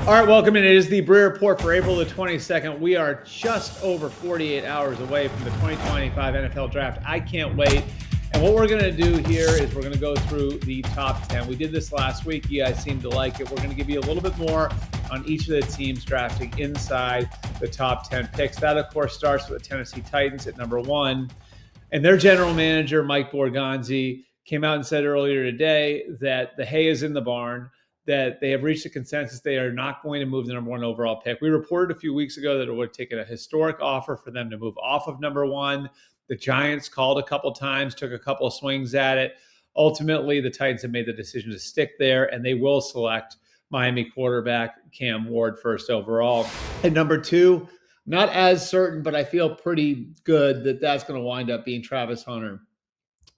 All right, welcome in. It is the Breer Report for April the 22nd. We are just over 48 hours away from the 2025 NFL Draft. I can't wait. And what we're going to do here is we're going to go through the top 10. We did this last week. You guys seemed to like it. We're going to give you a little bit more on each of the teams drafting inside the top 10 picks. That, of course, starts with the Tennessee Titans at number 1. And their general manager, Mike Borgonzi, came out and said earlier today that the hay is in the barn, that they have reached a consensus they are not going to move the number 1 overall pick. We reported a few weeks ago that it would have taken a historic offer for them to move off of number 1. The Giants called a couple times, took a couple of swings at it. Ultimately, the Titans have made the decision to stick there, and they will select Miami quarterback Cam Ward first overall. At number 2, not as certain, but I feel pretty good that that's going to wind up being Travis Hunter.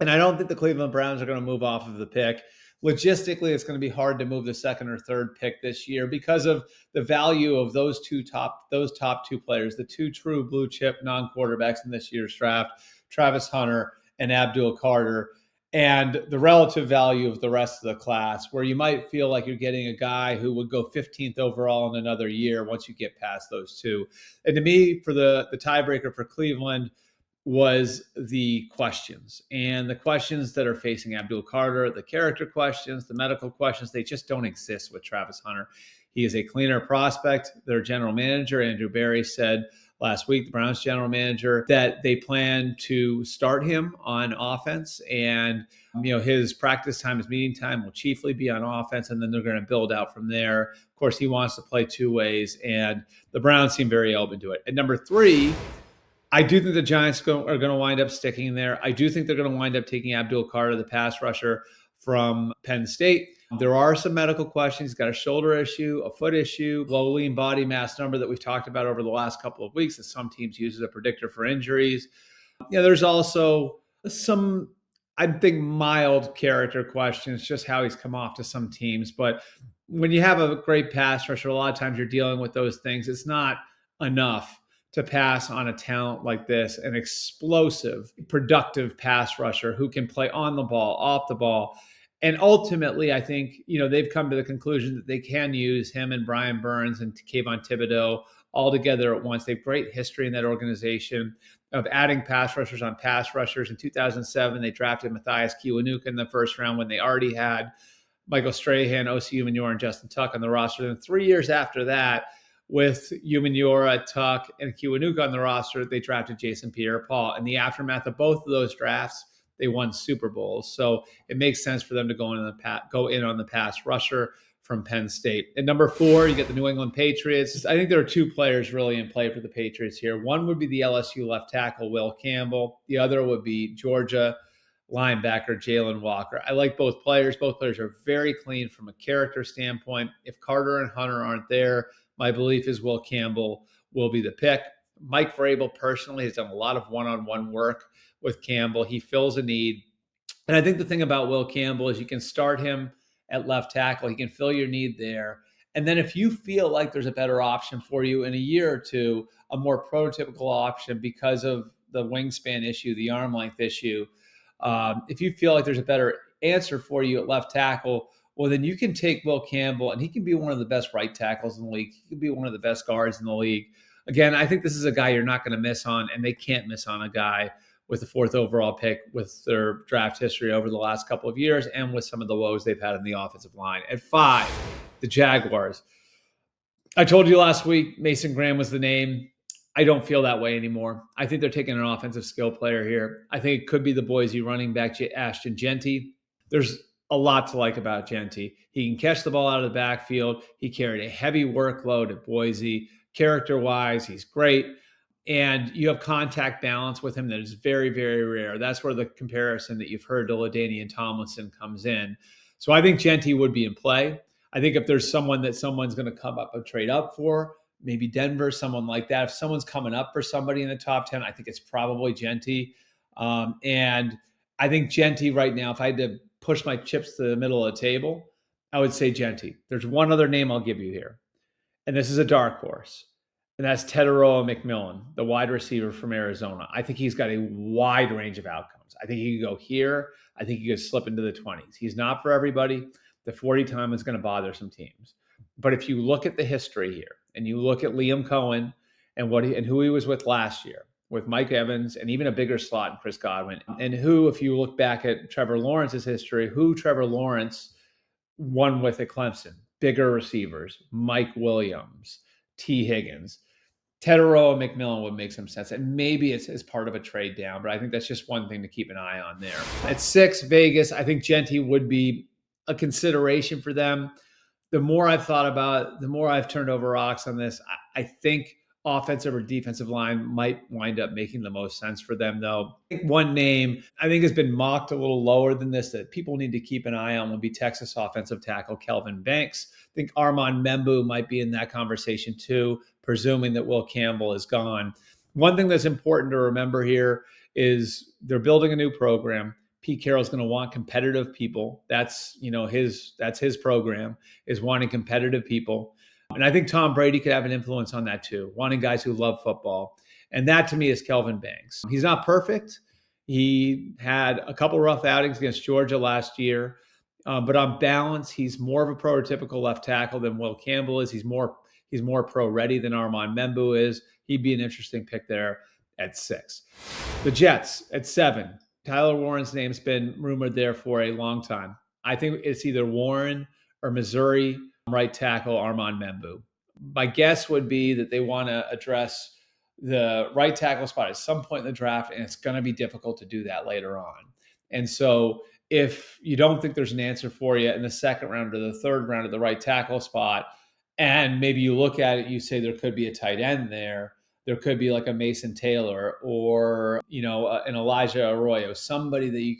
And I don't think the Cleveland Browns are going to move off of the pick. Logistically, it's going to be hard to move the second or third pick this year because of the value of those top two players, the two true blue chip non-quarterbacks in this year's draft, Travis Hunter and Abdul Carter, and the relative value of the rest of the class, where you might feel like you're getting a guy who would go 15th overall in another year once you get past those two. And to me, for the tiebreaker for Cleveland was the questions, and the questions that are facing Abdul Carter, the character questions, the medical questions, they just don't exist with Travis Hunter. He is a cleaner prospect. Their general manager, Andrew Berry, said last week, the Browns general manager, that they plan to start him on offense, and his practice time, his meeting time will chiefly be on offense, and then they're going to build out from there. Of course, he wants to play two ways, and the Browns seem very open to it. At number 3, I do think the Giants are going to wind up sticking there. I do think they're going to wind up taking Abdul Carter, the pass rusher from Penn State. There are some medical questions. He's got a shoulder issue, a foot issue, low lean body mass number that we've talked about over the last couple of weeks that some teams use as a predictor for injuries. There's also some, I think, mild character questions, just how he's come off to some teams. But when you have a great pass rusher, a lot of times you're dealing with those things. It's not enough to pass on a talent like this, an explosive, productive pass rusher who can play on the ball, off the ball. And ultimately, I think, they've come to the conclusion that they can use him and Brian Burns and Kayvon Thibodeau all together at once. They have great history in that organization of adding pass rushers on pass rushers. In 2007, they drafted Matthias Kiwanuka in the first round when they already had Michael Strahan, Osi Umenyiora, and Justin Tuck on the roster. And 3 years after that, with Umenyiora, Tuck, and Kiwanuka on the roster, they drafted Jason Pierre-Paul. In the aftermath of both of those drafts, they won Super Bowls. So it makes sense for them to go in on the pass rusher from Penn State. At number 4, you get the New England Patriots. I think there are 2 players really in play for the Patriots here. One would be the LSU left tackle, Will Campbell. The other would be Georgia linebacker, Jalen Walker. I like both players. Both players are very clean from a character standpoint. If Carter and Hunter aren't there, my belief is Will Campbell will be the pick. Mike Vrabel personally has done a lot of one-on-one work with Campbell. He fills a need. And I think the thing about Will Campbell is you can start him at left tackle. He can fill your need there. And then if you feel like there's a better option for you in a year or two, a more prototypical option because of the wingspan issue, the arm length issue, if you feel like there's a better answer for you at left tackle, well, then you can take Will Campbell, and he can be one of the best right tackles in the league. He can be one of the best guards in the league. Again, I think this is a guy you're not going to miss on, and they can't miss on a guy with the 4th overall pick with their draft history over the last couple of years and with some of the woes they've had in the offensive line. At 5, the Jaguars. I told you last week Mason Graham was the name. I don't feel that way anymore. I think they're taking an offensive skill player here. I think it could be the Boise running back, Ashton Jeanty. There's a lot to like about Jeanty. He can catch the ball out of the backfield. He carried a heavy workload at Boise. Character-wise, he's great. And you have contact balance with him that is very, very rare. That's where the comparison that you've heard to LaDainian Tomlinson comes in. So I think Jeanty would be in play. I think if there's someone that someone's going to come up and trade up for, maybe Denver, someone like that. If someone's coming up for somebody in the top 10, I think it's probably Jeanty. And I think Jeanty right now, if I had to push my chips to the middle of the table, I would say Jeanty. There's one other name I'll give you here, and this is a dark horse, and that's Teteroa McMillan, the wide receiver from Arizona. I think he's got a wide range of outcomes. I think he could go here. I think he could slip into the 20s. He's not for everybody. The 40 time is going to bother some teams. But if you look at the history here and you look at Liam Cohen and who he was with last year, with Mike Evans and even a bigger slot in Chris Godwin, and who, if you look back at Trevor Lawrence's history, who Trevor Lawrence won with at Clemson, bigger receivers, Mike Williams, T. Higgins. Tedero and McMillan would make some sense. And maybe it's as part of a trade down, but I think that's just one thing to keep an eye on there. At 6, Vegas, I think Genty would be a consideration for them. The more I've thought about it, the more I've turned over rocks on this. I think offensive or defensive line might wind up making the most sense for them, though. I think one name I think has been mocked a little lower than this that people need to keep an eye on will be Texas offensive tackle Kelvin Banks. I think Armand Membu might be in that conversation too, presuming that Will Campbell is gone. One thing that's important to remember here is they're building a new program. Pete Carroll's going to want competitive people. That's his program, is wanting competitive people. And I think Tom Brady could have an influence on that too, wanting guys who love football. And that to me is Kelvin Banks. He's not perfect. He had a couple rough outings against Georgia last year. But on balance, he's more of a prototypical left tackle than Will Campbell is. He's more pro-ready than Armand Membu is. He'd be an interesting pick there at 6. The Jets at 7. Tyler Warren's name's been rumored there for a long time. I think it's either Warren or Missouri right tackle Armand Membu. My guess would be that they want to address the right tackle spot at some point in the draft, and it's going to be difficult to do that later on. And so if you don't think there's an answer for you in the second round or the third round of the right tackle spot, and maybe you look at it, you say there could be a tight end there. There could be like a Mason Taylor or an Elijah Arroyo, somebody that you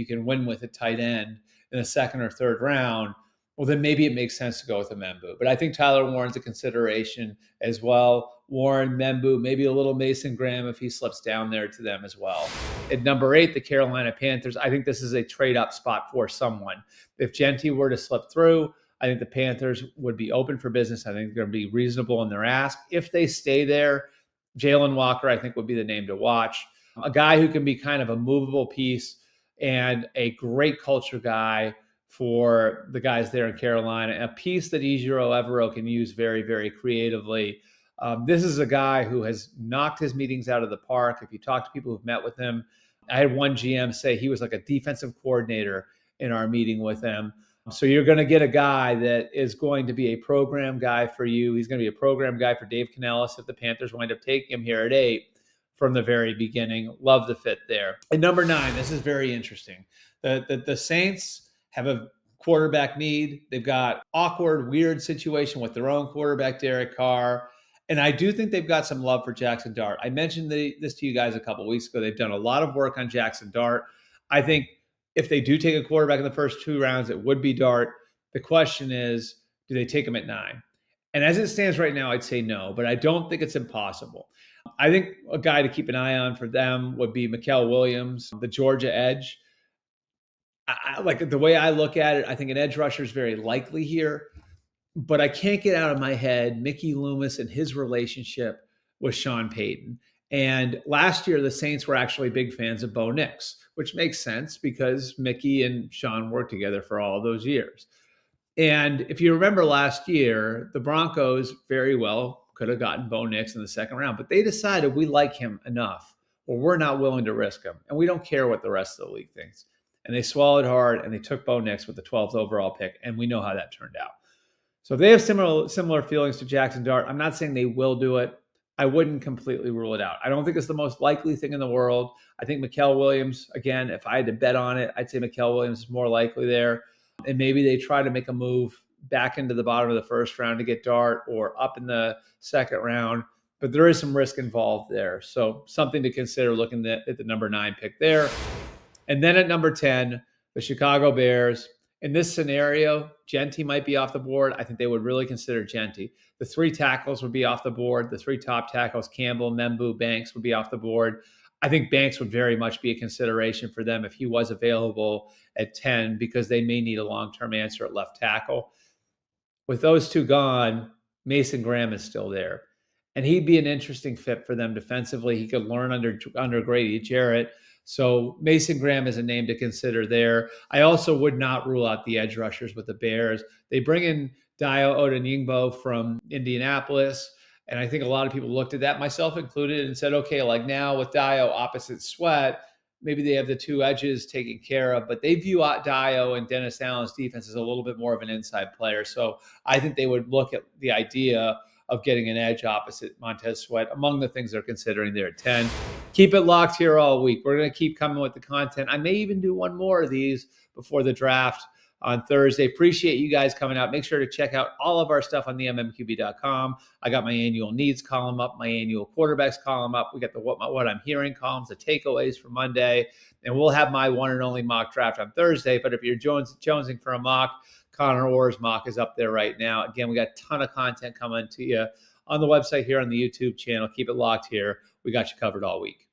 can win with at tight end in the second or third round. Well, then maybe it makes sense to go with a Membu. But I think Tyler Warren's a consideration as well. Warren, Membu, maybe a little Mason Graham if he slips down there to them as well. At number 8, the Carolina Panthers. I think this is a trade-up spot for someone. If Genty were to slip through, I think the Panthers would be open for business. I think they're going to be reasonable in their ask. If they stay there, Jalen Walker, I think, would be the name to watch. A guy who can be kind of a movable piece and a great culture guy for the guys there in Carolina, a piece that Ejiro Evero can use very, very creatively. This is a guy who has knocked his meetings out of the park. If you talk to people who've met with him, I had one GM say he was like a defensive coordinator in our meeting with him. So you're going to get a guy that is going to be a program guy for you. He's going to be a program guy for Dave Canellis if the Panthers wind up taking him here at 8 from the very beginning. Love the fit there. At number 9, this is very interesting. The Saints have a quarterback need. They've got awkward, weird situation with their own quarterback, Derek Carr. And I do think they've got some love for Jackson Dart. I mentioned this to you guys a couple of weeks ago. They've done a lot of work on Jackson Dart. I think if they do take a quarterback in the first 2 rounds, it would be Dart. The question is, do they take him at 9? And as it stands right now, I'd say no, but I don't think it's impossible. I think a guy to keep an eye on for them would be Mikael Williams, the Georgia edge. I like the way I look at it, I think an edge rusher is very likely here, but I can't get out of my head Mickey Loomis and his relationship with Sean Payton. And last year, the Saints were actually big fans of Bo Nix, which makes sense because Mickey and Sean worked together for all of those years. And if you remember last year, the Broncos very well could have gotten Bo Nix in the second round, but they decided we like him enough, or we're not willing to risk him, and we don't care what the rest of the league thinks. And they swallowed hard, and they took Bo Nix with the 12th overall pick, and we know how that turned out. So if they have similar feelings to Jackson Dart, I'm not saying they will do it. I wouldn't completely rule it out. I don't think it's the most likely thing in the world. I think Mikael Williams, again, if I had to bet on it, I'd say Mikael Williams is more likely there. And maybe they try to make a move back into the bottom of the first round to get Dart or up in the second round. But there is some risk involved there. So something to consider looking at the number 9 pick there. And then at number 10, the Chicago Bears. In this scenario, Genty might be off the board. I think they would really consider Genty. The 3 tackles would be off the board. The 3 top tackles, Campbell, Membu, Banks, would be off the board. I think Banks would very much be a consideration for them if he was available at 10 because they may need a long-term answer at left tackle. With those 2 gone, Mason Graham is still there. And he'd be an interesting fit for them defensively. He could learn under Grady Jarrett. So Mason Graham is a name to consider there. I also would not rule out the edge rushers with the Bears. They bring in Dio Odonyingbo from Indianapolis. And I think a lot of people looked at that, myself included, and said, okay, like now with Dio opposite Sweat, maybe they have the two edges taken care of, but they view Dio and Dennis Allen's defense as a little bit more of an inside player. So I think they would look at the idea of getting an edge opposite Montez Sweat among the things they're considering there at 10. Keep it locked here all week. We're going to keep coming with the content. I may even do one more of these before the draft on Thursday. Appreciate you guys coming out. Make sure to check out all of our stuff on the mmqb.com. I got my annual needs column up, my annual quarterbacks column up. We got the what I'm hearing columns, the takeaways for Monday, and we'll have my one and only mock draft on Thursday. But if you're jonesing for a mock, Connor Orr's mock is up there right now. Again, we got a ton of content coming to you on the website here on the YouTube channel. Keep it locked here. We got you covered all week.